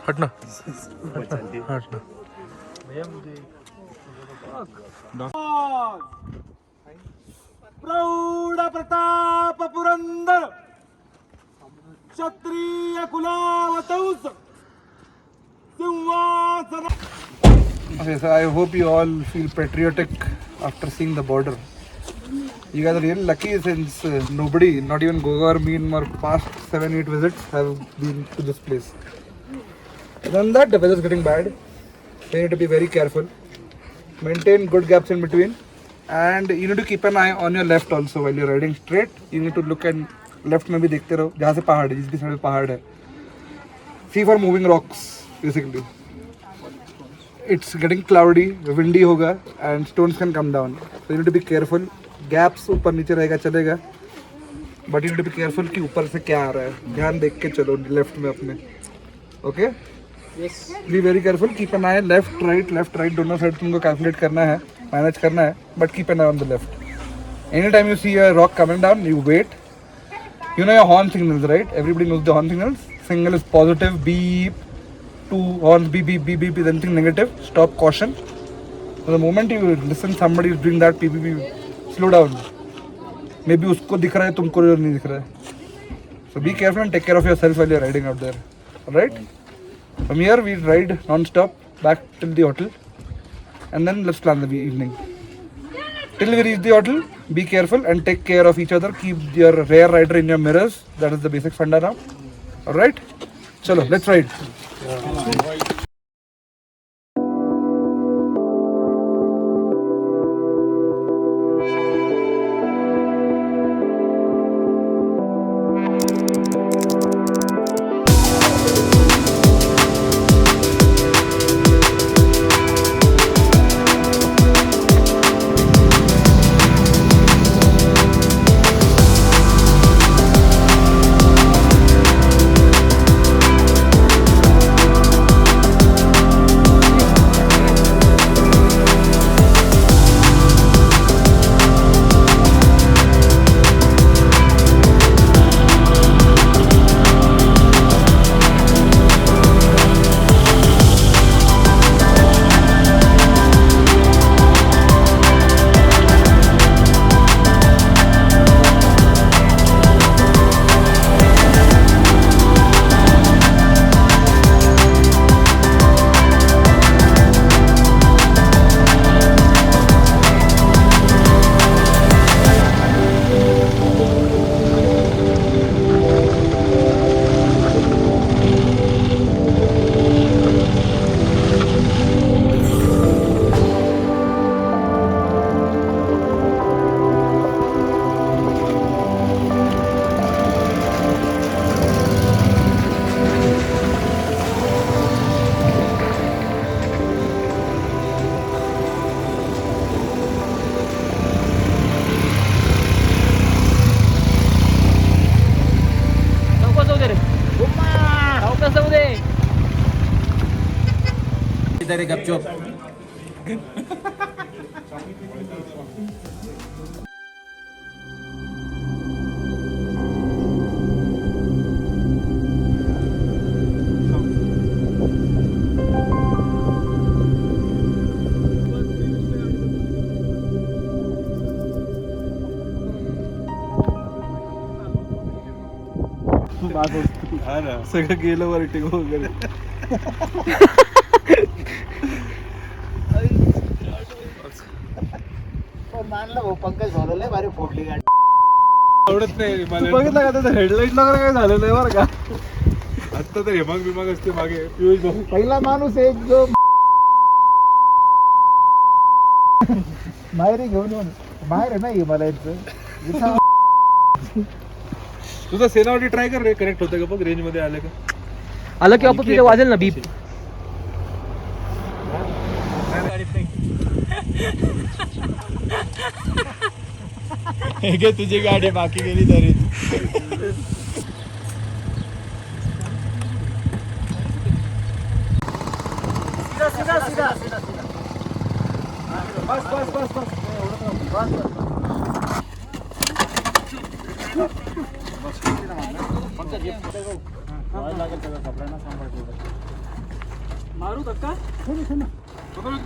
हटना प्रौढ प्रताप पुरंदर क्षत्रिय कुलावतंस सिंहासन. Okay, so I hope you all feel patriotic after seeing the border. You guys are really lucky since nobody, not even Goga or me in our past 7-8 visits have been to this place. Other than that, the weather is getting bad. So you need to be very careful. Maintain good gaps in between. And you need to keep an eye on your left also while you're riding straight. You need to look at left में भी देखते रहो जहाँ से पहाड़ है जिस भी साइड पे पहाड़ है. See for moving rocks basically. It's getting cloudy, windy होगा and stones can come down. So you need to be careful. Gaps ऊपर नीचे रहेगा चलेगा. But you need to be careful कि ऊपर से क्या आ रहा है. ध्यान देख के चलो left में अपने. Okay? Yes. Be very careful. Keep an eye left, right दोनों साइड तुमको calculate करना है, manage करना है. But keep an eye on the left. Anytime you see a rock coming down, you wait. You know your horn signals, right? Everybody knows the horn signals. Signal is positive, beep. 2 horns, beep, beep, beep, beep is anything negative. Stop, caution. So the moment you listen somebody is doing that beep, beep, beep, slow down. Maybe उसको दिख रहा है तुमको नहीं दिख रहा है. So be careful and take care of yourself while you're riding out there. Alright? From here we ride non-stop back till the hotel. And then let's plan the evening. Till we reach the hotel, be careful and take care of each other. Keep your rear rider in your mirrors. That is the basic funda now. Alright? Chalo, let's ride. इधर गपचूप. हा ना सगळं गेलं वर्टिंग वगैरे. मानलं भाऊ पंकज भाऊ लय भारी फोडली गाडी. आवडत नाही मला. बघितलं का त्याचं हेडलाईट वगैरे काय झालेलं आहे बरं का. आता तर हेमाग बिमाग असते मागे पियुष भाऊ. पहिला माणूस एक जो माहेरी घेऊन येऊन बाहेर नाही मला यायचं. तुझा सेनावटी ट्राय कर रे, करेक्ट होतं का बघ रेंज मध्ये आलं का. आलं की आपण तुझ्या वाजेल ना बीप. तुझी गाडी बाकी गेली तरी. मारू धक्का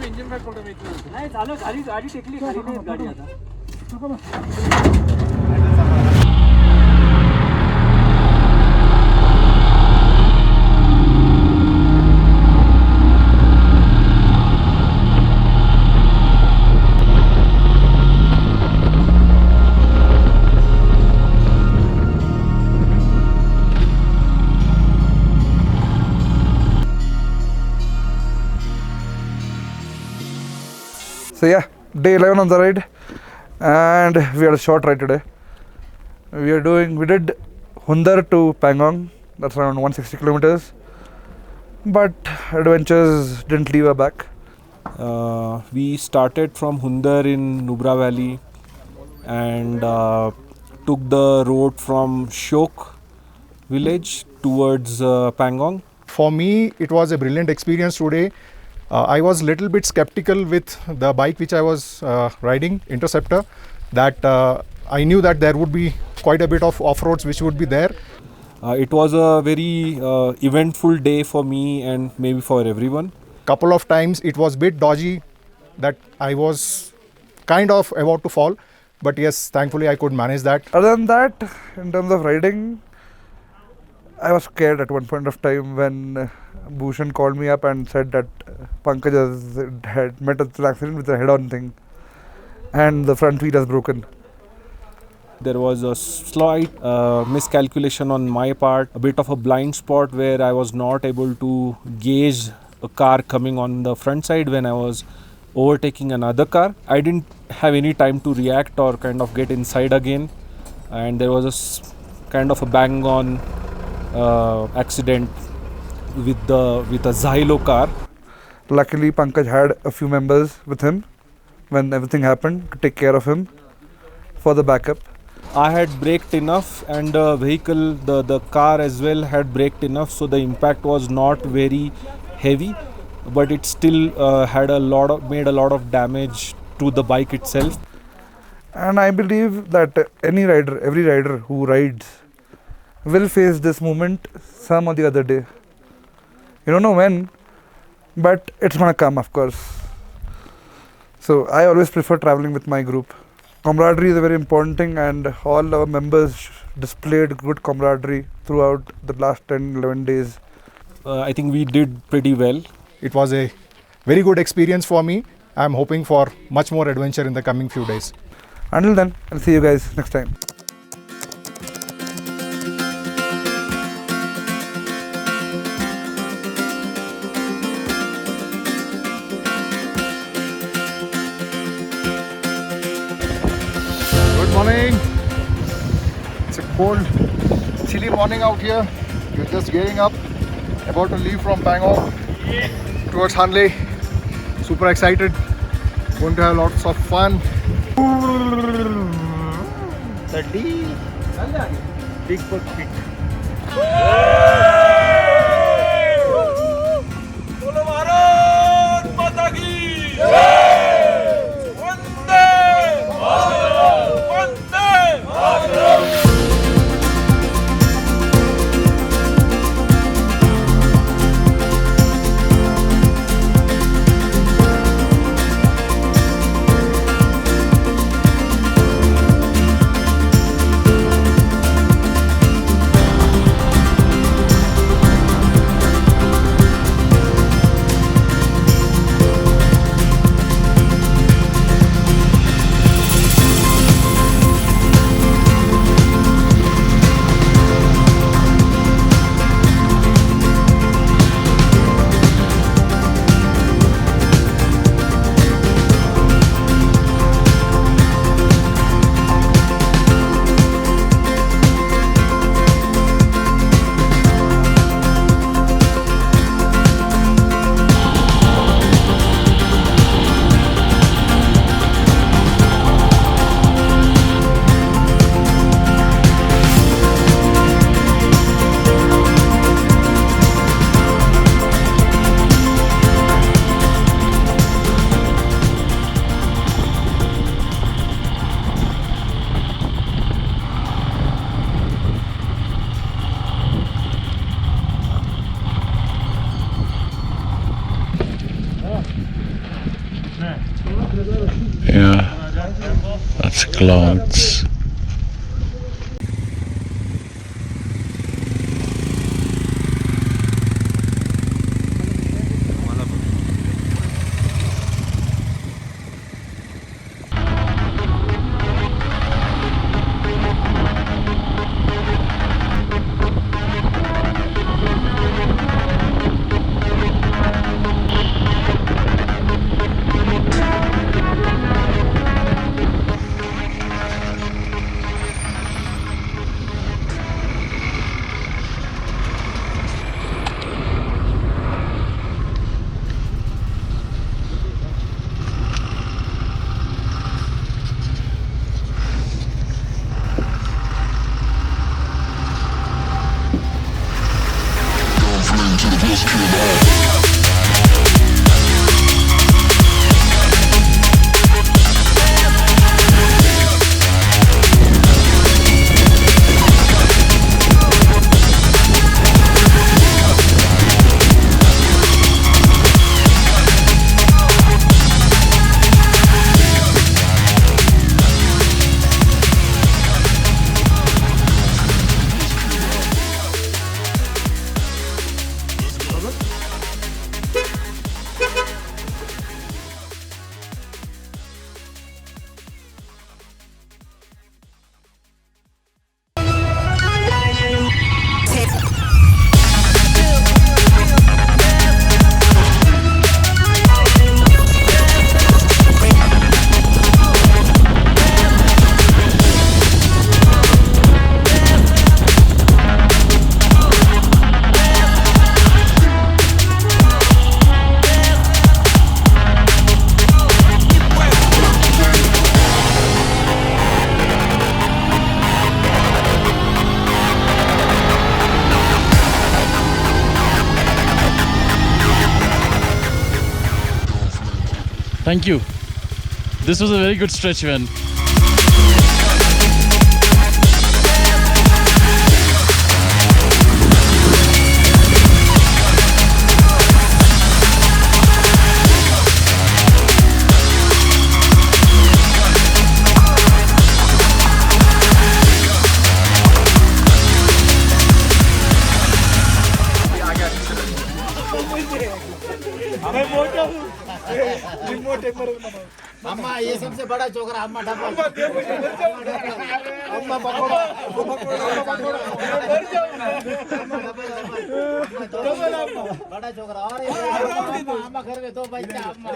इंजिन काय पडलं नाही चालू. खाली गाडी टेकली, खाली नाही गाडी आता. So yeah, day 11 on the ride, and we had a short ride today. We did Hundar to Pangong, that's around 160 kilometers, but adventures didn't leave our back. We started from Hundar in Nubra Valley and took the road from Shok village towards Pangong. For me, it was a brilliant experience today. I was little bit skeptical with the bike which I was riding, Interceptor, that I knew that there would be quite a bit of off-roads which would be there. It was a very eventful day for me and maybe for everyone. Couple of times it was bit dodgy, that I was kind of about to fall, but yes, thankfully I could manage that. Other than that, in terms of riding, I was scared at one point of time when Bhushan called me up and said that Pankaj had met with an accident with a head-on thing and the front wheel has broken. There was a slight miscalculation on my part, a bit of a blind spot where I was not able to gauge a car coming on the front side when I was overtaking another car. I didn't have any time to react or kind of get inside again, and there was kind of a bang-on accident with a Xylo car. Luckily, Pankaj had a few members with him when everything happened to take care of him for the backup. I had braked enough, and the vehicle, the car as well had braked enough, so the impact was not very heavy, but it still made a lot of damage to the bike itself. And I believe that every rider who rides will face this moment some or the other day. You don't know when, but it's gonna come, of course. So I always prefer traveling with my group. Camaraderie is a very important thing, and all our members displayed good camaraderie throughout the last 10-11 days. I think we did pretty well. It was a very good experience for me. I'm hoping for much more adventure in the coming few days. Until then, I'll see you guys next time. Good morning. It's a cold, chilly morning out here. We're just gearing up, about to leave from Pangong towards Hanle. Super excited. Going to have lots of fun. clouds. Thank you. This was a very good stretch, man. अम्मा ये सबसे बड़ा चोकरा अम्मा ढपा अम्मा बड़ा चोकरा और अम्मा घर में दो बच्चा अम्मा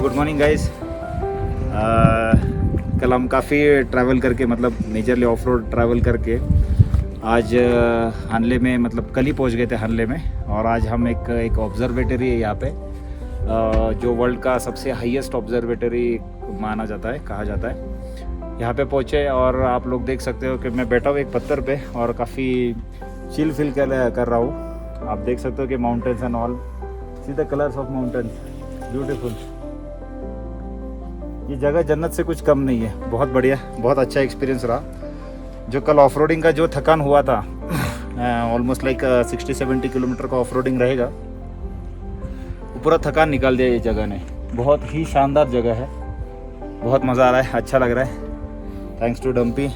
गुड मॉर्निंग गाइस। कल हम काफ़ी ट्रैवल करके मतलब मेजरली ऑफ रोड ट्रैवल करके आज हानले में मतलब कल ही पहुंच गए थे हानले में। और आज हम एक ऑब्जर्वेटरी है यहाँ पे जो वर्ल्ड का सबसे हाईएस्ट ऑब्जर्वेटरी माना जाता है, कहा जाता है। यहाँ पे पहुँचे और आप लोग देख सकते हो कि मैं बैठा हूँ एक पत्थर पे और काफ़ी चिल फील कर रहा हूँ। आप देख सकते हो कि mountains and all see the colours of mountains, beautiful. ये जगह जन्नत से कुछ कम नहीं है, बहुत बढ़िया, बहुत अच्छा एक्सपीरियंस रहा। जो कल ऑफ रोडिंग का जो थकान हुआ था, ऑलमोस्ट लाइक 60-70 किलोमीटर का ऑफ रोडिंग रहेगा, वो पूरा थकान निकाल दिया ये जगह ने। बहुत ही शानदार जगह है, बहुत मज़ा आ रहा है, अच्छा लग रहा है। Thanks to dumpy.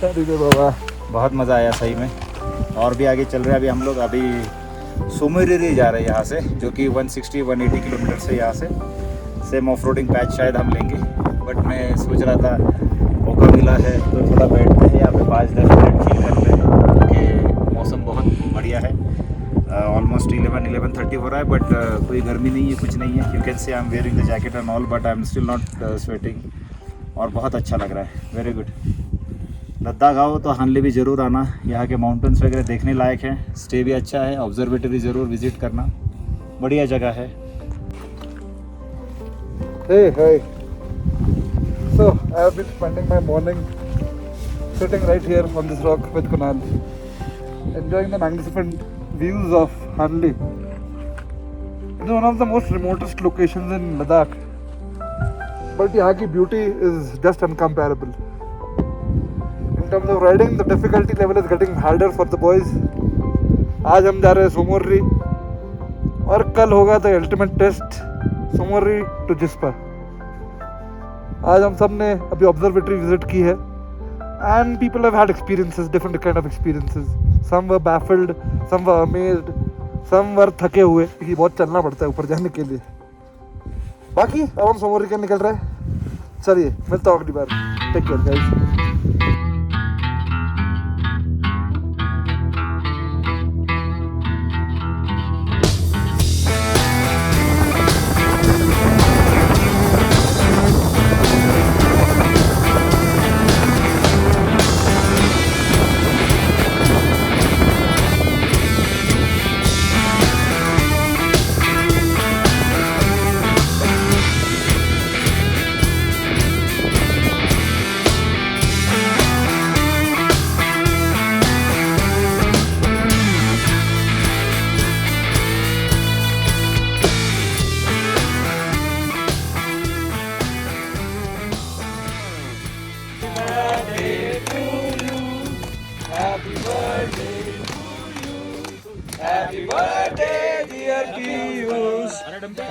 बाबा बहुत मज़ा आया सही में। और भी आगे चल रहे हैं अभी हम लोग। अभी सुमेरिरी जा रहे हैं यहाँ से, जो कि 160-180 किलोमीटर से यहाँ से सेम ऑफ रोडिंग पैच शायद हम लेंगे। बट मैं सोच रहा था मौका मिला है तो थोड़ा बैठते हैं यहाँ पे 5-10 मिनट चिल करते हैं, क्योंकि मौसम बहुत बढ़िया है। ऑलमोस्ट 11:30 हो रहा है, बट कोई गर्मी नहीं है, कुछ नहीं है। You can say I am wearing the jacket and all, but I am still not sweating, और बहुत अच्छा लग रहा है। Very good. लद्दाख आओ तो हानले भी ज़रूर आना, यहाँ के माउंटेन्स वगैरह देखने लायक हैं, स्टे भी अच्छा है, ऑब्जर्वेटरी ज़रूर विजिट करना, बढ़िया जगह है। Hey, hi. So, I have been spending my morning sitting right here on this rock with Kunal, enjoying the magnificent views of Hanli. It's one of the most remotest locations in Ladakh, but यहाँ की beauty is just incomparable. In terms of riding, the difficulty level is getting harder for the boys. आज हम जा रहे हैं सोमोर्री, और कल होगा the ultimate test, Tso Moriri to Jispa. आज हम सब ने अभी ऑब्जर्वेटरी विजिट की है, and people have had experiences, different kind of experiences. Some were baffled, some were amazed, some were थके हुए, क्योंकि बहुत चलना पड़ता है ऊपर जाने के लिए। बाकी अब हम सोमोर्री के निकल रहे हैं। चलिए मिलता हूँ अगली बार। Take care guys.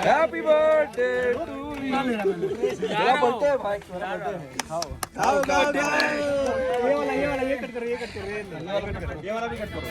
Happy birthday to you. मेरा बर्थडे है भाई, मेरा बर्थडे है। खाओ ये कट करो, ये वाला भी कट करो।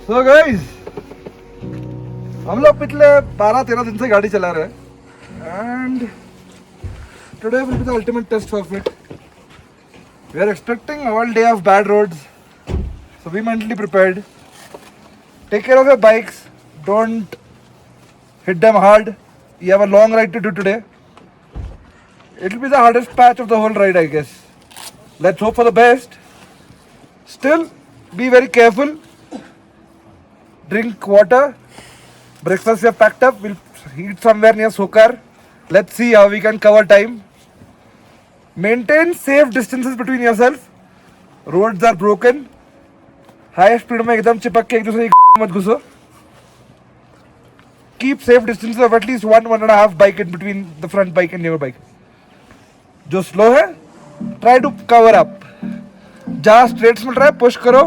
So guys, हम लोग पिछले 12-13 दिन से गाड़ी चला रहे हैं, and today will be the ultimate test of it. We are expecting all day of bad roads, so be mentally prepared. Take care of your bikes, don't hit them hard. You have a long ride to do today. It will be the hardest patch of the whole ride, I guess. Let's hope for the best. Still, be very careful. Drink water. Breakfast we have packed up. We'll eat somewhere near Sokar. Let's see how we can cover time. Maintain safe distances between yourself. Roads are broken. High speed में एकदम चिपक के एक दूसरे की मत घुसो. keep safe distances of at least 1.5 bike in between the front bike and your bike. जो slow है, try to cover up. जहाँ straights में try push करो,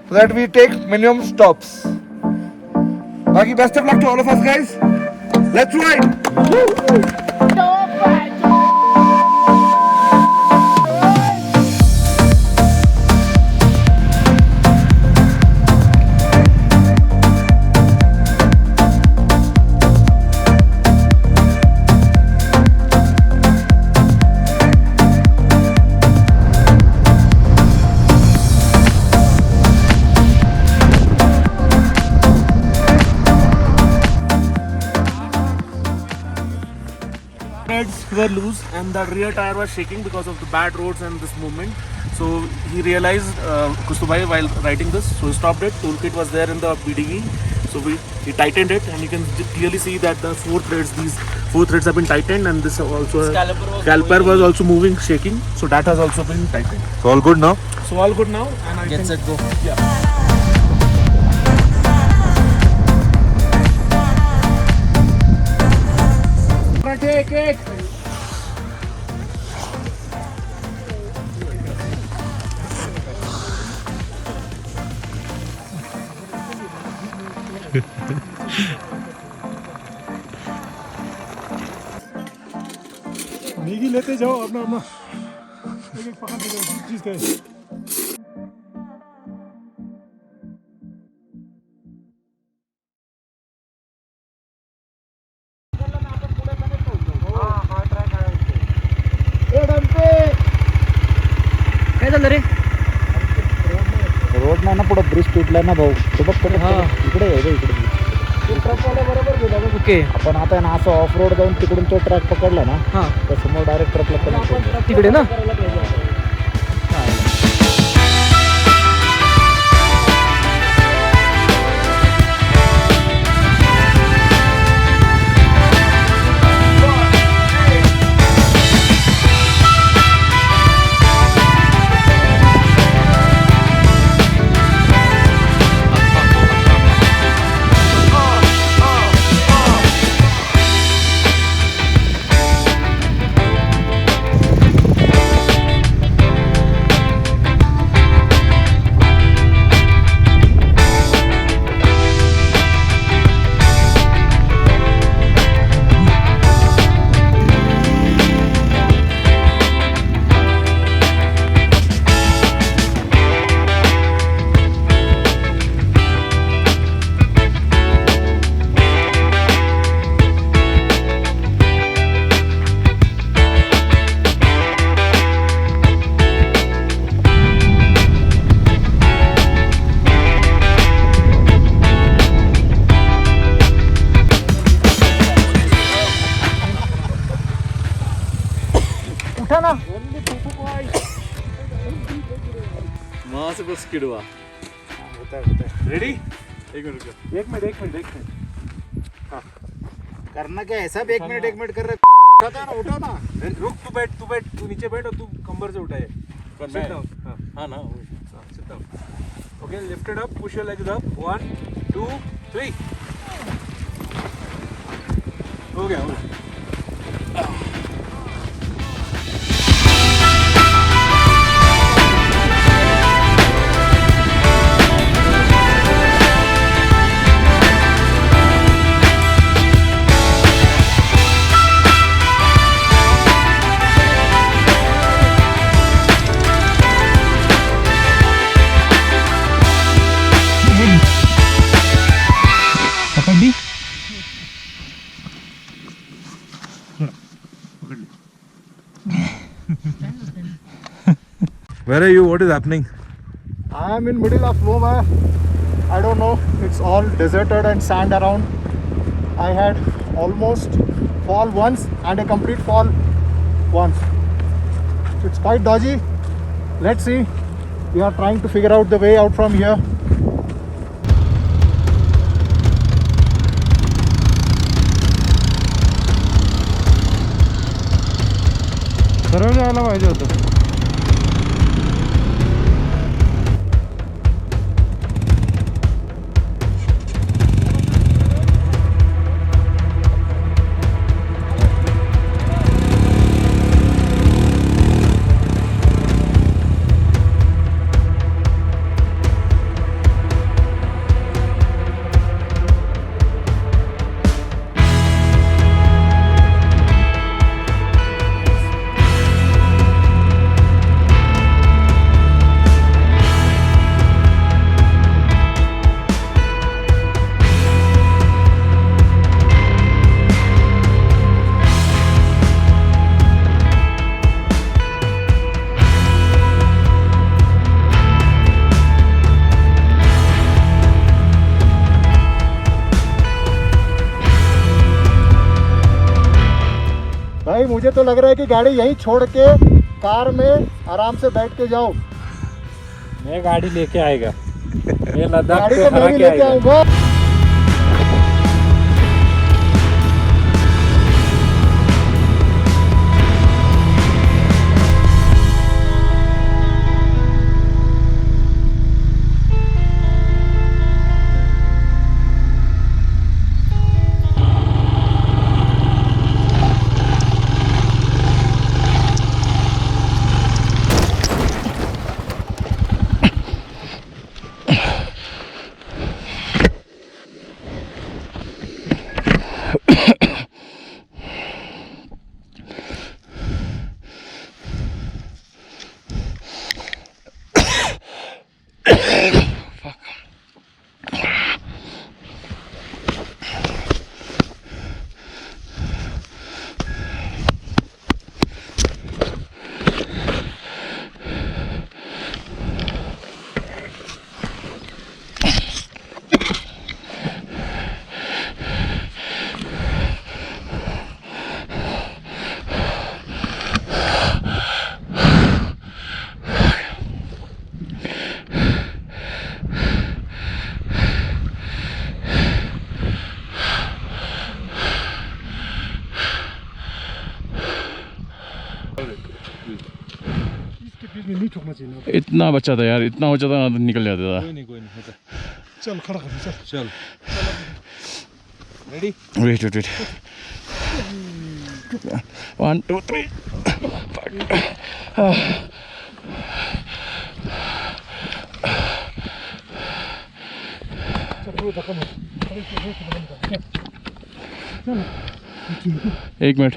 so that we take minimum stops. बाकी best of luck to all of us guys. Let's ride. Treads were loose and the rear tire was shaking because of the bad roads and this movement. So he realized, Kustubai, while riding this, so he stopped it. Toolkit was there in the BDE, so he tightened it, and you can clearly see that the these 4 threads have been tightened, and this also caliper was also moving, shaking. So that has also been tightened. So all good now? So all good now, and I Get think set, go. yeah. Take it. Maggi लेते जाओ अपना अपना एक एक पकड़ के जाओ चीज का काय झालं रे? रोड नाही ना पुढे ब्रिज तुटलाय ना भाऊ. तो बघ इकडे आहे इकडे. ओके. आपण आता ना असं ऑफ रोड जाऊन तिकडून तो ट्रॅक पकडला ना, हां तर समोर डायरेक्ट ट्रकला कनेक्ट होतो. तिकडे ना. वहां से बस किडवा Ready? एक मिनट करना क्या है सब 1 मिनट कर रहे उठा ना रुक, तू बैठ, तू नीचे बैठ और तू कंबर से उठाए. Sit down. हाँ ना Sit down. Okay, lift it up, push your legs up. 1, 2, 3. हो गया. Where are you? What is happening? I am in middle of nowhere. I don't know. It's all deserted and sand around. I had almost fall once and a complete fall once. It's quite dodgy. Let's see. We are trying to figure out the way out from here. सरळ जायला पाहिजे होतं. मुझे तो लग रहा है कि गाड़ी यहीं छोड़ के कार में आराम से बैठ के जाओ। मैं गाड़ी लेके आएगा, मैं लद्दाख गाड़ी पे तो मैं हरा भी के लेके आएगा। आऊंगा। इसके बीच में नहीं ठोकना चाहिए। इतना बच्चा था यार, इतना बच्चा था निकल जाता था। कोई नहीं होता। चल खड़ा कर चल। रेडी? वेट वेट वेट 1 2 3 चल वो धक्का मत। एक मिनट।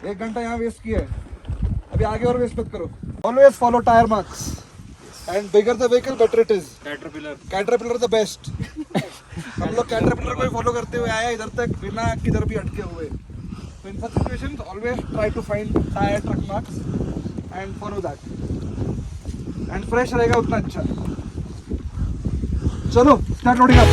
एक घंटा यहाँ वेस्ट किया है, अभी आगे और वेस्ट मत करो। Always follow tyre marks and bigger the vehicle better it is. Caterpillar the best. हम लोग कैटरपिलर को ही फॉलो करते हुए आए इधर तक बिना किधर भी अटके हुए। तो in such situations always try to find tyre truck marks and follow that, and fresh रहेगा उतना अच्छा। चलो स्टार्ट लोडिंग अप।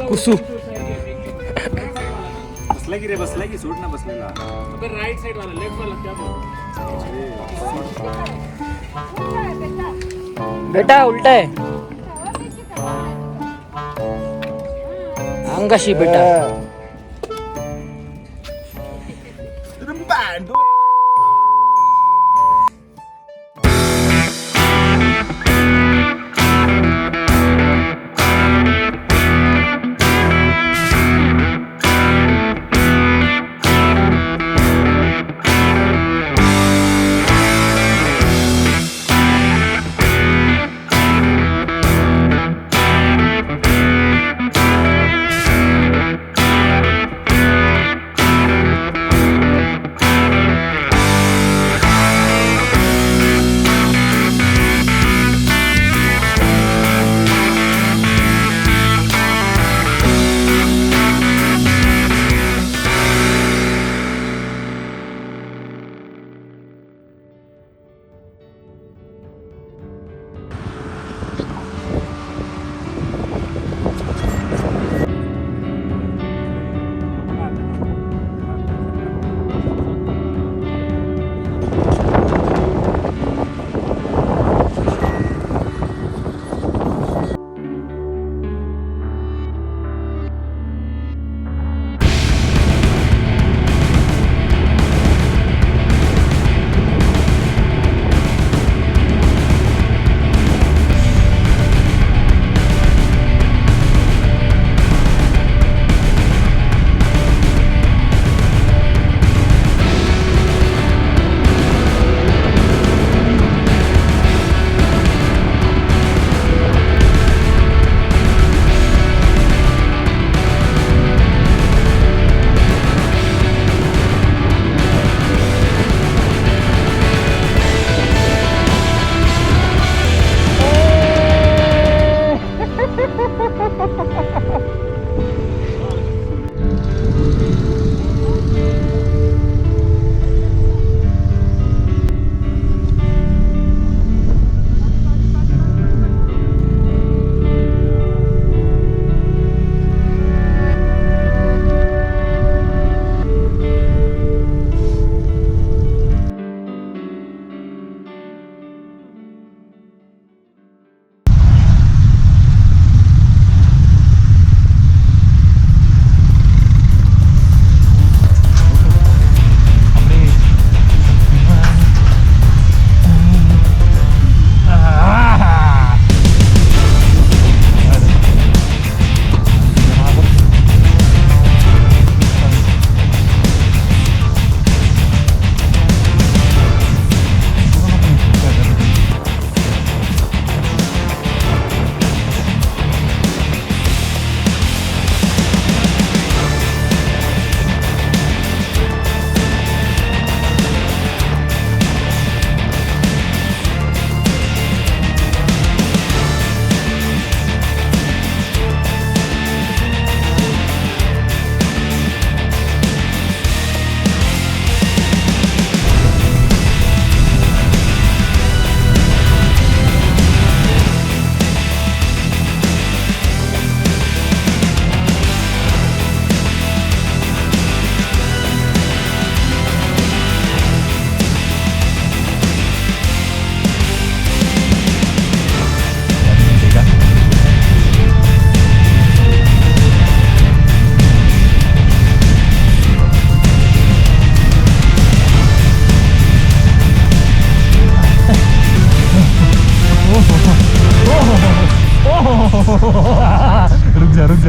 कुसू बसला की रे, बसला की सोड ना बसलेला. राइट साइड वाला, लेफ्ट वाला क्या बोल बेटा उलटा आहे अंगाशी बेटा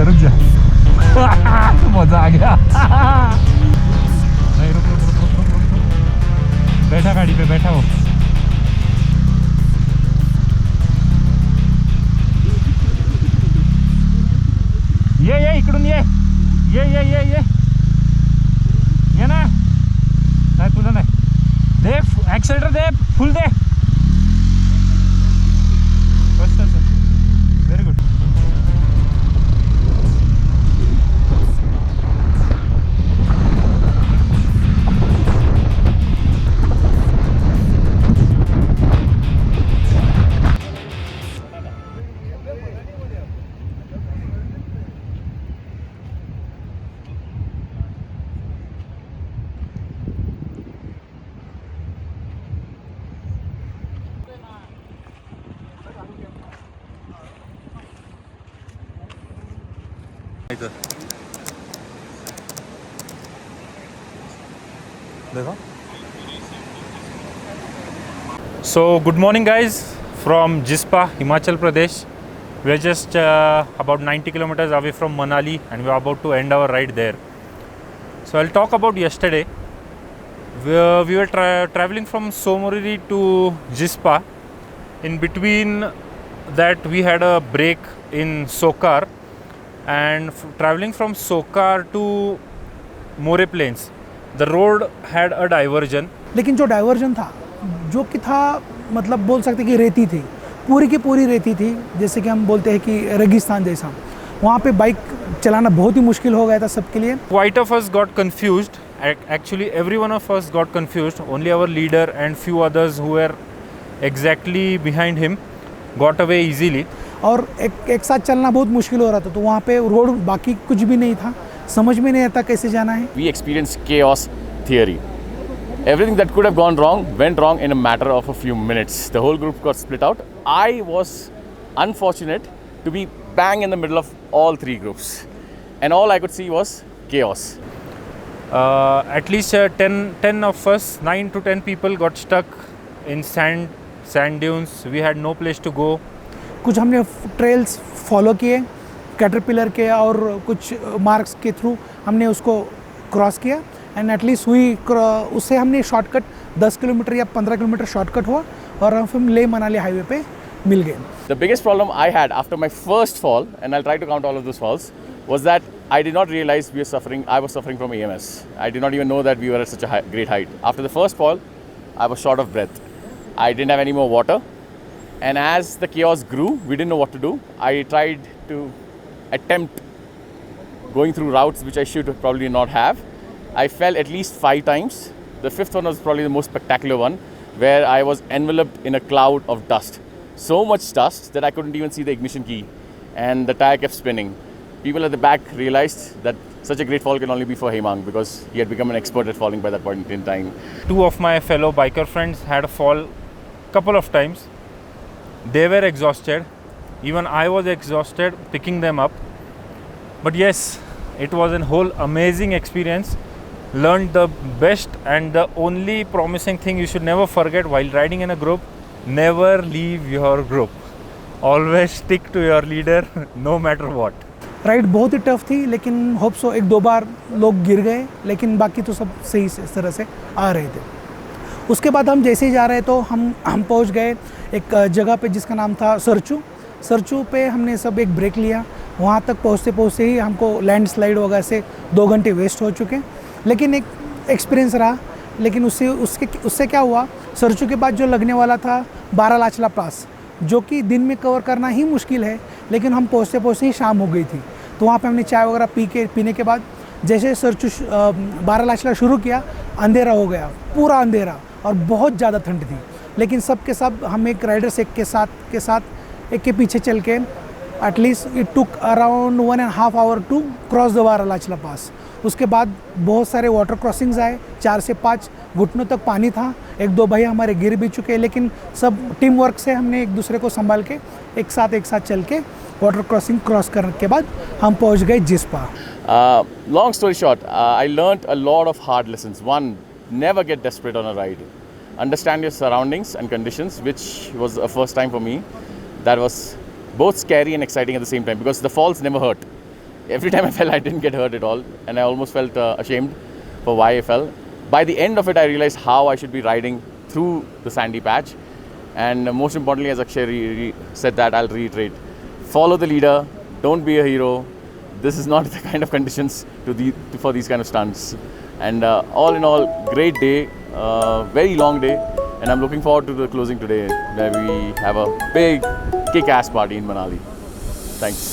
रुक जा मजा आ गया। नहीं रुक रुक रुक रुक रुक रुक रुक। बैठा गाड़ी पे बैठा हो। ये इकडून ये ना नाही तुला नाही दे ॲक्सिलेटर दे फुल दे बस चल very good. So good morning guys from Jispa, Himachal Pradesh. We are just about 90 kilometers away from Manali and we are about to end our ride there. So I'll talk about yesterday. We were traveling from Somoriri to Jispa. In between that we had a break in Sokar, and traveling from Sokar to More Plains, the road had a diversion. लेकिन जो diversion था, जो कि था मतलब बोल सकते कि रेती थी, पूरी की पूरी रेती थी, जैसे कि हम बोलते हैं कि रेगिस्तान जैसा. वहाँ पे बाइक चलाना बहुत ही मुश्किल हो गया था सबके लिए. Quite of us got confused. Actually, every one of us got confused. Only our leader and few others who were exactly behind him got away easily. और एक साथ चलना बहुत मुश्किल हो रहा था. तो वहाँ पे रोड बाकी कुछ भी नहीं था, समझ में नहीं आता कैसे जाना है. We experienced chaos theory. Everything that could have gone wrong went wrong in a matter of a few minutes. The whole group got split out. I was unfortunate to be bang in the middle of all three groups, and all I could see was chaos. At least 10 of us, 9 to 10 people got stuck in sand dunes. We had no place to go. कुछ हमने trails follow किए caterpillar के और कुछ marks के through हमने उसको cross किया एंड एटलीस्ट उससे हमने शॉर्टकट 10 किलोमीटर या 15 किलोमीटर शॉर्टकट हुआ और हम लेह मनाली हाईवे पे मिल गए. The biggest problem I had after my first fall, and I'll try to count all of those falls, was that I did not realize I was suffering from EMS. I did not even know that we were at such a great height. After the first fall, I was short of breath. I didn't have any more water. And as the chaos grew, we didn't know what to do. I tried to attempt going through routes which I should probably not have. I fell at least 5 times. The 5th one was probably the most spectacular one, where I was enveloped in a cloud of dust. So much dust that I couldn't even see the ignition key, and the tire kept spinning. People at the back realized that such a great fall can only be for Hemang, because he had become an expert at falling by that point in time. 2 of my fellow biker friends had a fall couple of times. They were exhausted. Even I was exhausted picking them up. But yes, it was a whole amazing experience. Learned the best, and the only promising thing you should never forget while riding in a group: never leave your group. Always stick to your leader no matter what. Ride बहुत ही tough थी, लेकिन hope so 1-2 बार लोग गिर गए, लेकिन बाकी तो सब सही से इस तरह से आ रहे थे. उसके बाद हम जैसे ही जा रहे तो हम पहुंच गए एक जगह पे जिसका नाम था सरचू पे. हमने सब एक ब्रेक लिया. वहाँ तक पहुँचते ही हमको लैंडस्लाइड वगैरह से 2 घंटे वेस्ट हो चुके, लेकिन एक एक्सपीरियंस रहा. लेकिन उससे क्या हुआ, सरचू के बाद जो लगने वाला था बारालाचला पास, जो कि दिन में कवर करना ही मुश्किल है, लेकिन हम पहुँचते ही शाम हो गई थी. तो वहाँ पे हमने चाय वगैरह पीने के बाद जैसे सरचू बारालाचला शुरू किया, अंधेरा हो गया, पूरा अंधेरा, और बहुत ज़्यादा ठंड थी. लेकिन सब के सब हम एक राइडर्स एक के पीछे चल के at least it took around 1.5 hour to cross the Baralacha La pass. उसके बाद बहुत सारे वाटर क्रॉसिंग्स आए, 4 से 5 घुटनों तक पानी था. 1-2 भाई हमारे गिर भी चुके, लेकिन सब टीम वर्क से हमने एक दूसरे को संभाल के एक साथ चल के वाटर क्रॉसिंग क्रॉस करने के बाद हम पहुंच गए Jispa. Long story short, I learnt a lot of hard lessons. One, never get desperate on a ride. Understand your surroundings and conditions, which was a first time for me. That was both scary and exciting at the same time, because the falls never hurt. Every time I fell, I didn't get hurt at all, and I almost felt ashamed for why I fell. By the end of it, I realized how I should be riding through the sandy patch. And most importantly, as Akshay said that, I'll reiterate: follow the leader, don't be a hero. This is not the kind of conditions for these kind of stunts. And all in all, great day, very long day, and I'm looking forward to the closing today, where we have a big kick-ass party in Manali. Thanks.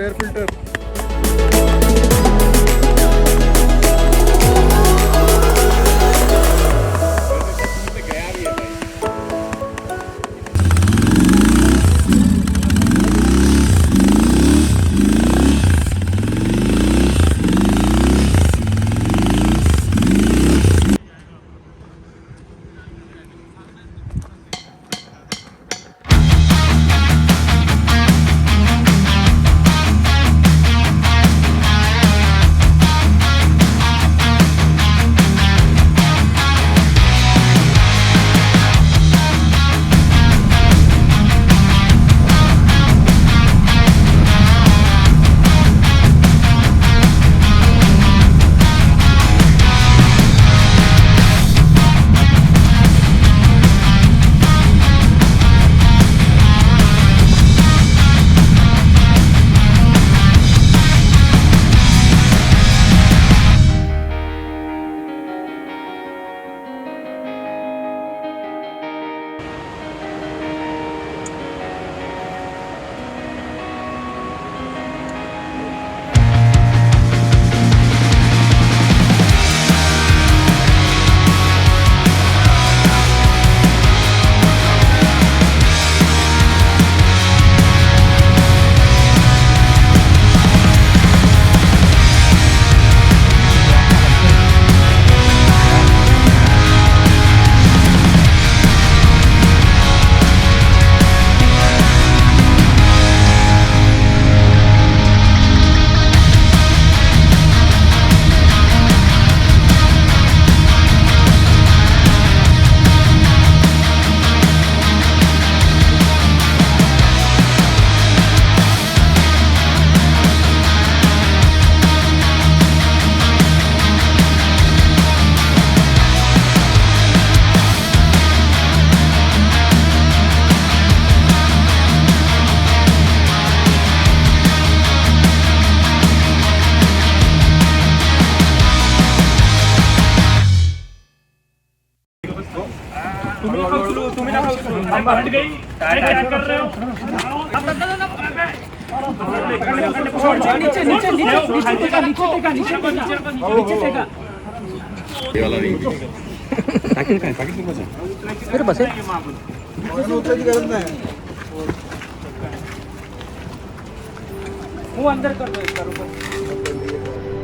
Air filter.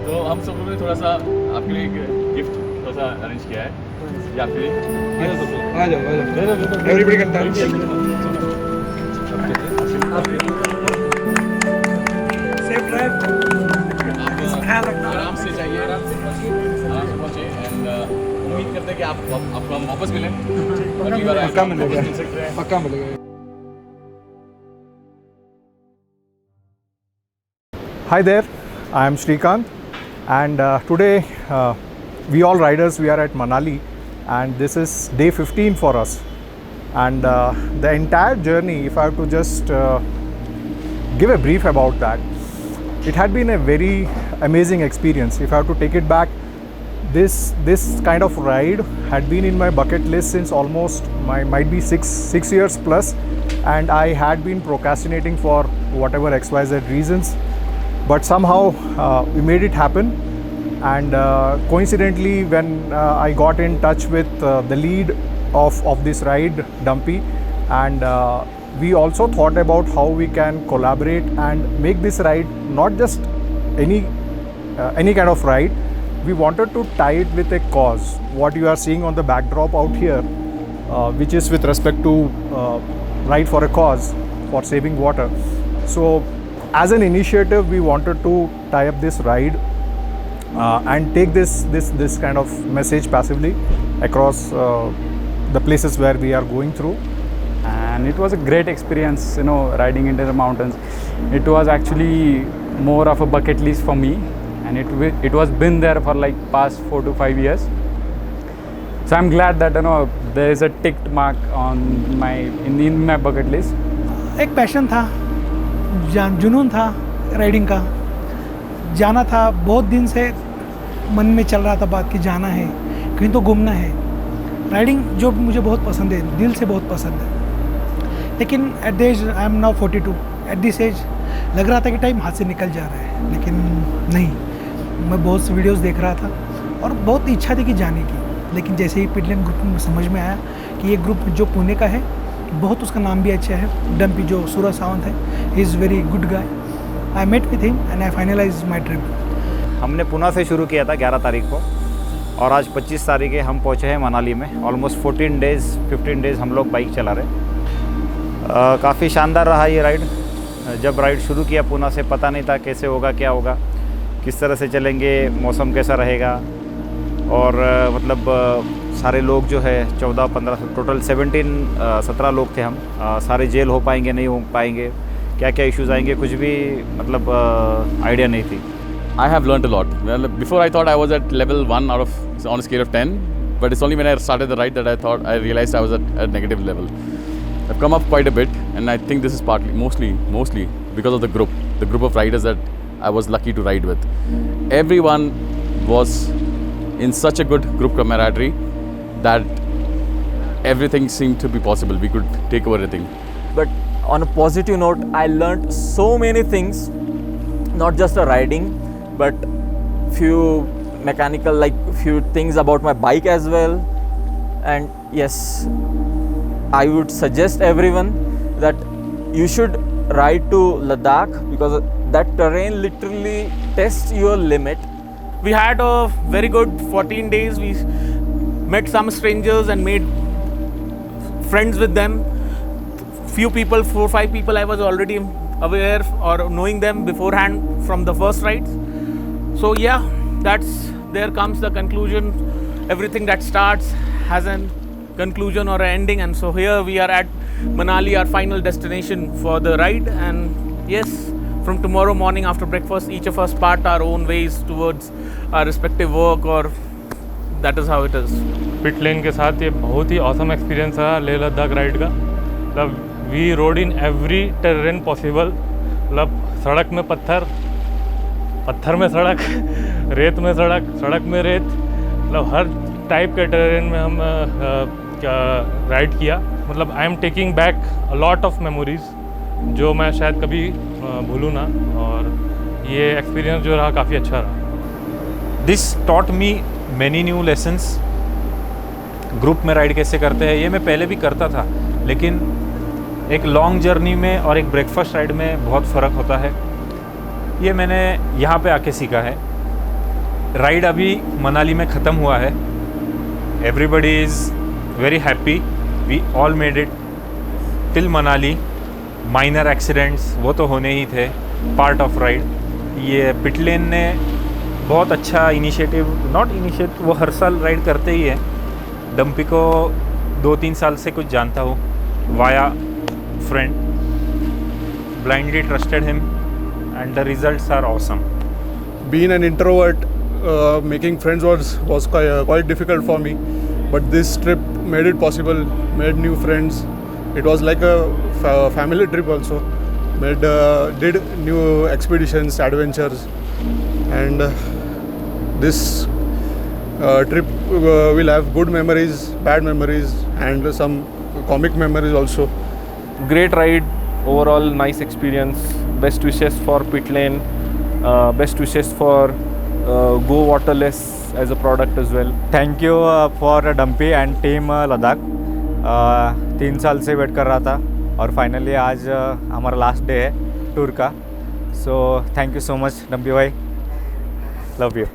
तो हम सब लोगों ने थोड़ा सा आपके लिए gift थोड़ा सा अरेंज किया है या फिर आ जाओ एवरीबॉडी करता है सेफ ड्राइव आराम से जाइए आराम से पहुँचे एंड उम्मीद करते हैं कि आपको हम वापस मिलें अगली बार पक्का मिलेगा मिल सकते हैं पक्का मिलेगा Hi there, I am Shrikant and today we all riders we are at Manali and this is day 15 for us and the entire journey, if I have to just give a brief about that, it had been a very amazing experience. If I have to take it back, this kind of ride had been in my bucket list since almost might be six years plus, and I had been procrastinating for whatever XYZ reasons. But somehow we made it happen, and coincidentally when I got in touch with the lead of this ride, Dumpy, and we also thought about how we can collaborate and make this ride not just any kind of ride. We wanted to tie it with a cause. What you are seeing on the backdrop out here, which is with respect to Ride for a Cause, for saving water. So as an initiative, we wanted to tie up this ride and take this kind of message passively across the places where we are going through. And it was a great experience, you know, riding into the mountains. It was actually more of a bucket list for me, and it was been there for like past 4 to 5 years. So I'm glad that, you know, there is a ticked mark on in my bucket list. एक passion था, जुनून था riding का, जाना था। बहुत दिन से मन में चल रहा था बात कि जाना है, कहीं तो घूमना है। राइडिंग जो मुझे बहुत पसंद है, दिल से बहुत पसंद है, लेकिन at the age I am now 42, at this age लग रहा था कि टाइम हाथ से निकल जा रहा है, लेकिन नहीं। मैं बहुत सी वीडियोस देख रहा था और बहुत इच्छा थी कि जाने की, लेकिन जैसे ही पिटलेन ग्रुप में समझ में आया कि ये ग्रुप जो पुणे का है, बहुत उसका नाम भी अच्छा है, डम्पी जो सूरज सावंत है, he is very good guy. I met with him and I finalise my trip. हमने पुणे से शुरू किया था 11 तारीख को और आज 25 तारीख है हम पहुँचे हैं मनाली में। ऑलमोस्ट 15 डेज़ हम लोग बाइक चला रहे। काफ़ी शानदार रहा ये राइड। जब राइड शुरू किया पुणे से पता नहीं था कैसे होगा, क्या होगा, किस तरह से चलेंगे, मौसम कैसा रहेगा। और मतलब सारे लोग जो है 14-15 टोटल 17 लोग थे हम। सारे जेल हो पाएंगे नहीं हो पाएंगे, क्या क्या इश्यूज़ आएंगे, कुछ भी मतलब आइडिया नहीं थी। I have learnt a lot. Well, before I thought I was at level 1 out of on a scale of 10, but it's only when I started the ride that I realized I was at a negative level. I've come up quite a bit, and I think this is mostly because of the group of riders that I was lucky to ride with. Everyone was in such a good group camaraderie that everything seemed to be possible. We could take over everything. But on a positive note, I learned so many things, not just the riding, but few mechanical, like few things about my bike as well. And yes, I would suggest everyone that you should ride to Ladakh because that terrain literally tests your limit. We had a very good 14 days. We met some strangers and made friends with them. Few people, 4-5 people I was already aware or knowing them beforehand from the first rides. So yeah, there comes the conclusion. Everything that starts has a conclusion or an ending, and so here we are at Manali, our final destination for the ride. And yes, from tomorrow morning after breakfast, each of us part our own ways towards our respective work, or that is how it is. पिट लेन के साथ ये बहुत ही awesome experience रहा Leh Ladakh ride का। मतलब we rode in every terrain possible. मतलब सड़क में पत्थर में सड़क, रेत में सड़क में रेत, मतलब हर टाइप के टेरेन में हम राइड किया। मतलब I am taking back a lot of memories जो मैं शायद कभी भूलूँ ना, और ये एक्सपीरियंस जो रहा काफ़ी अच्छा रहा। This taught me many new lessons. Group में राइड कैसे करते हैं ये मैं पहले भी करता था, लेकिन एक लॉन्ग जर्नी में और एक ब्रेकफास्ट राइड में बहुत फ़र्क होता है। ये मैंने यहाँ पे आके सीखा है। राइड अभी मनाली में ख़त्म हुआ है। Everybody is very happy. We all made it till Manali. Minor accidents वो तो होने ही थे, पार्ट ऑफ राइड। ये पिटलेन ने बहुत अच्छा वो हर साल राइड करते ही है। डम्पी को 2-3 साल से कुछ जानता हूँ via friend. Blindly trusted him and the results are awesome. Being an introvert, making friends was quite difficult for me, but this trip made it possible, made new friends. It was like a family trip also. Did new expeditions, adventures, and this trip will have good memories, bad memories, and some comic memories also. Great ride, overall nice experience. Best wishes for Pitlane, best wishes for Go Waterless as a product as well. Thank you for dumpy and team Ladakh. 3 साल से wait कर रहा था और finally आज हमारा last day है tour का। So thank you so much Dumpy भाई, love you.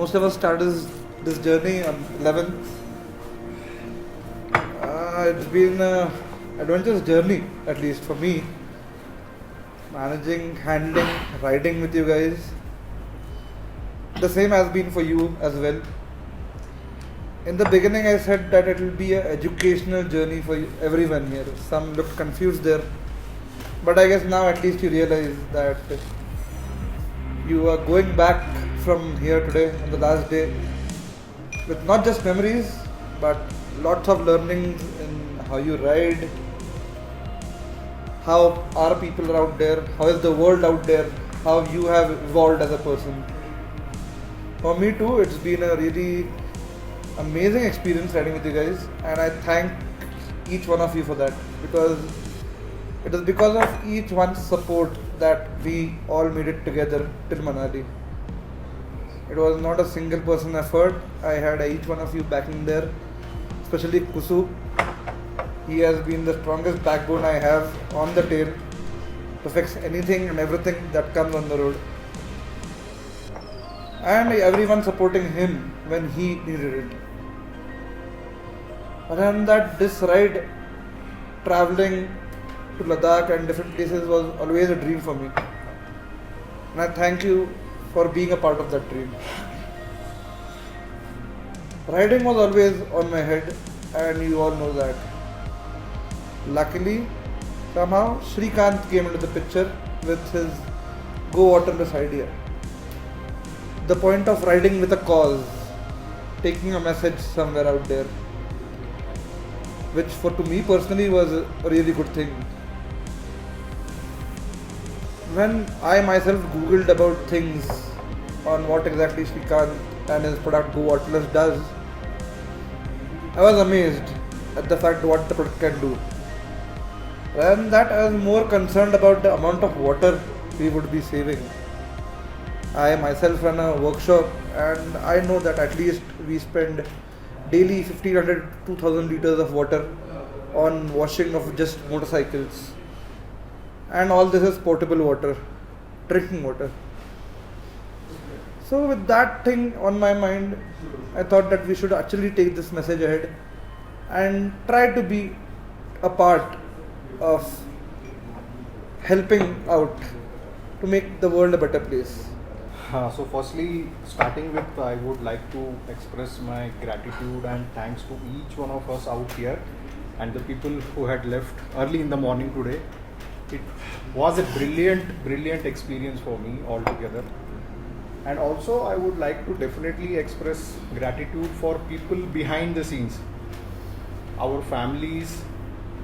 most of us started this journey on 11th. It's been an adventurous journey, at least for me. Managing, handling, riding with you guys. The same has been for you as well. In the beginning, I said that it will be an educational journey for everyone here. Some looked confused there. But I guess now at least you realize that you are going back from here today on the last day with not just memories but lots of learnings in how you ride, how are people out there, how is the world out there, how you have evolved as a person. For me too, it's been a really amazing experience riding with you guys, and I thank each one of you for that, because it is because of each one's support that we all made it together till Manali. It was not a single person effort. I had each one of you backing there, especially Kusu. He has been the strongest backbone I have on the tail to fix anything and everything that comes on the road. And everyone supporting him when he needed it. Other than that, this ride, traveling to Ladakh and different places, was always a dream for me. And I thank you for being a part of that dream. Riding was always on my head, and you all know that. Luckily, somehow Shrikant came into the picture with his go waterless idea. The point of riding with a cause, taking a message somewhere out there, which to me personally was a really good thing. When I myself googled about things on what exactly Shrikant and his product Go Waterless does, I was amazed at the fact what the product can do. Rather than that, I was more concerned about the amount of water we would be saving. I myself run a workshop, and I know that at least we spend daily 1500 to 2000 liters of water on washing of just motorcycles. And all this is potable water, drinking water. So with that thing on my mind, I thought that we should actually take this message ahead and try to be a part of helping out to make the world a better place. So firstly, starting with, I would like to express my gratitude and thanks to each one of us out here and the people who had left early in the morning today. It was a brilliant experience for me altogether. And also I would like to definitely express gratitude for people behind the scenes, our families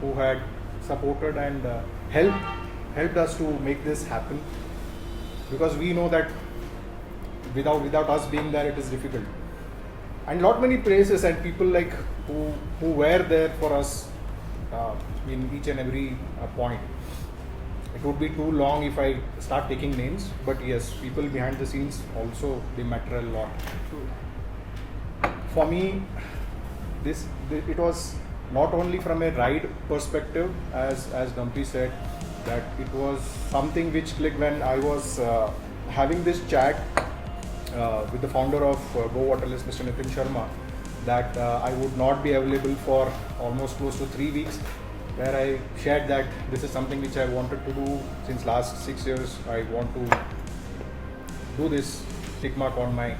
who had supported and helped us to make this happen, because we know that without us being there, it is difficult. And lot many places and people like who were there for us in each and every point. It would be too long if I start taking names, but yes, people behind the scenes also, they matter a lot. For me, it was not only from a ride perspective, as Dumpy said, that it was something which clicked when I was having this chat with the founder of Go Waterless, Mr. Nitin Sharma, that I would not be available for almost close to 3 weeks, where I shared that this is something which I wanted to do since last 6 years. I want to do this tick mark on my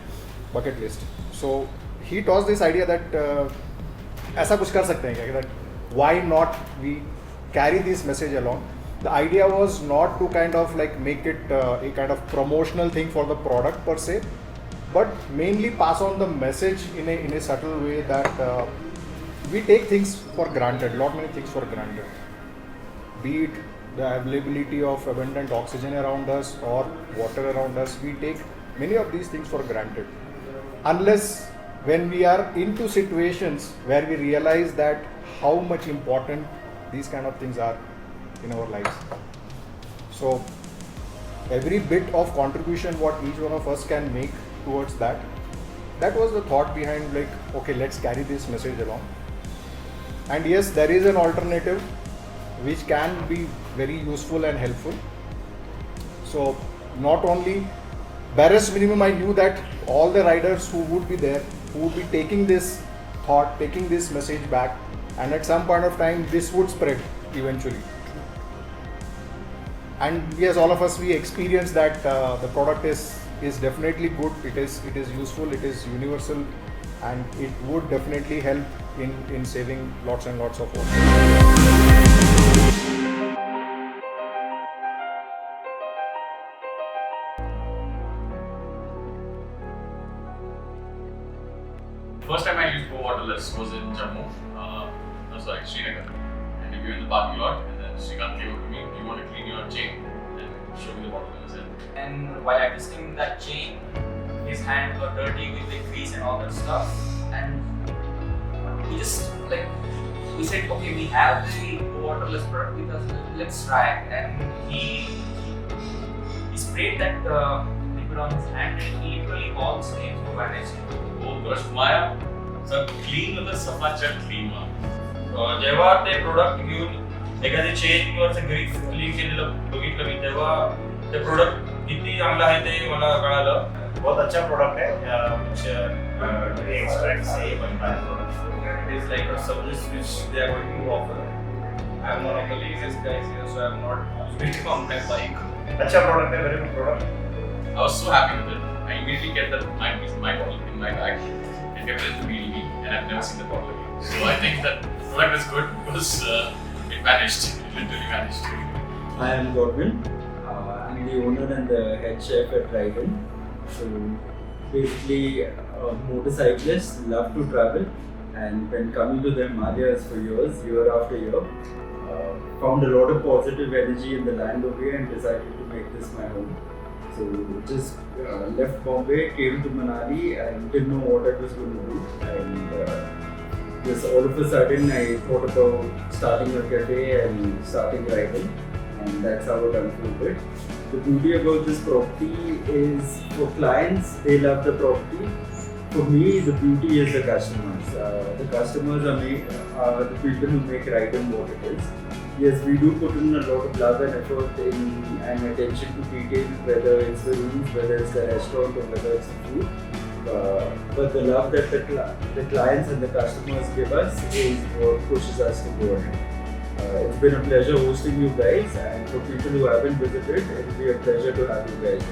bucket list. So he tossed this idea that ऐसा कुछ कर सकते हैं क्या, that why not we carry this message along. The idea was not to kind of like make it a kind of promotional thing for the product per se, but mainly pass on the message in a subtle way that we take things for granted, lot many things for granted. Be it the availability of abundant oxygen around us or water around us, we take many of these things for granted. Unless when we are into situations where we realize that how much important these kind of things are in our lives. So every bit of contribution what each one of us can make towards that was the thought behind, like, okay, let's carry this message along. And yes, there is an alternative which can be very useful and helpful. So not only barest minimum, I knew that all the riders who would be there, who would be taking this thought, taking this message back, and at some point of time, this would spread eventually. And yes, all of us, we experience that the product is definitely good. It is useful. It is universal, and it would definitely help in saving lots and lots of water. First time I used Go Waterless was in Jammu, Srinagar. And we were in the parking lot, and then Srikanth came up to me, "Do you want to clean your chain?" And show me the waterless. And while adjusting that chain, his hand got dirty with the grease and all that stuff. And we just we said, okay, we have the waterless product with us, let's try it. And he sprayed that liquid on his hand, and literally all the stains were vanished. Oh gosh, Maya, sir, clean होतं सफाचट clean जेव्हा ते product घेऊन एखादी chain किंवा असं Greece clean केलेलं बघितलं मी, तेव्हा ते प्रोडक्ट किती चांगलं आहे ते मला कळालं. बहुत अच्छा प्रोडक्ट है which tree extract से बनता है product. It is like a service which they are going to offer. I am one of the laziest guys here, so I am not using it on my bike. अच्छा product है, very good product. I was so happy with it. I immediately kept that my bottle in my bag and kept it in the wheel, and I've never seen the bottle again. So I think that product is good because it vanished, it literally vanished. I am Godwin. I'm the owner and the head chef at Raiden. So basically, motorcyclists love to travel, and when coming to the Himalayas for years, year after year, found a lot of positive energy in the land over here and decided to make this my home. So just left Bombay, came to Manali, and didn't know what I was going to do. And just all of a sudden, I thought about starting a cafe and starting Raiden, and that's how it unfolded. The beauty about this property is for clients, they love the property. For me, the beauty is the customers. The customers are the people who make Raiden what it is. Yes, we do put in a lot of love and effort and attention to detail, whether it's the rooms, whether it's the restaurant, or whether it's the food. But the love that the clients and the customers give us is what pushes us to go ahead. It's been a pleasure hosting you guys, and for people who haven't visited, it will be a pleasure to have you guys.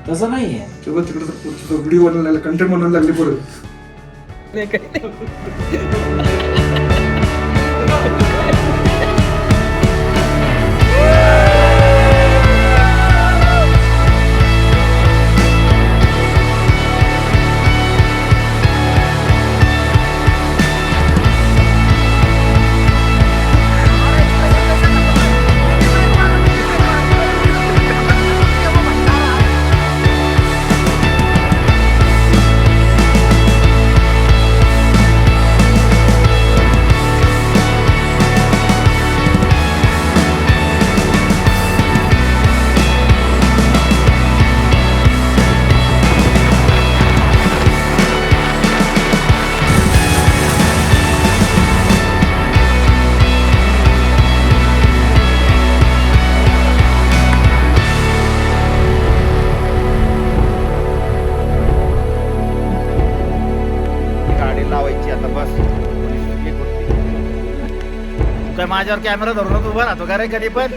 तसं नाही आहे तेव्हा तिकडे video बनवायला content बनवायला लागली पुढे माझ्यावर कॅमेरा धरून उभा राहतो का रे कधी पण.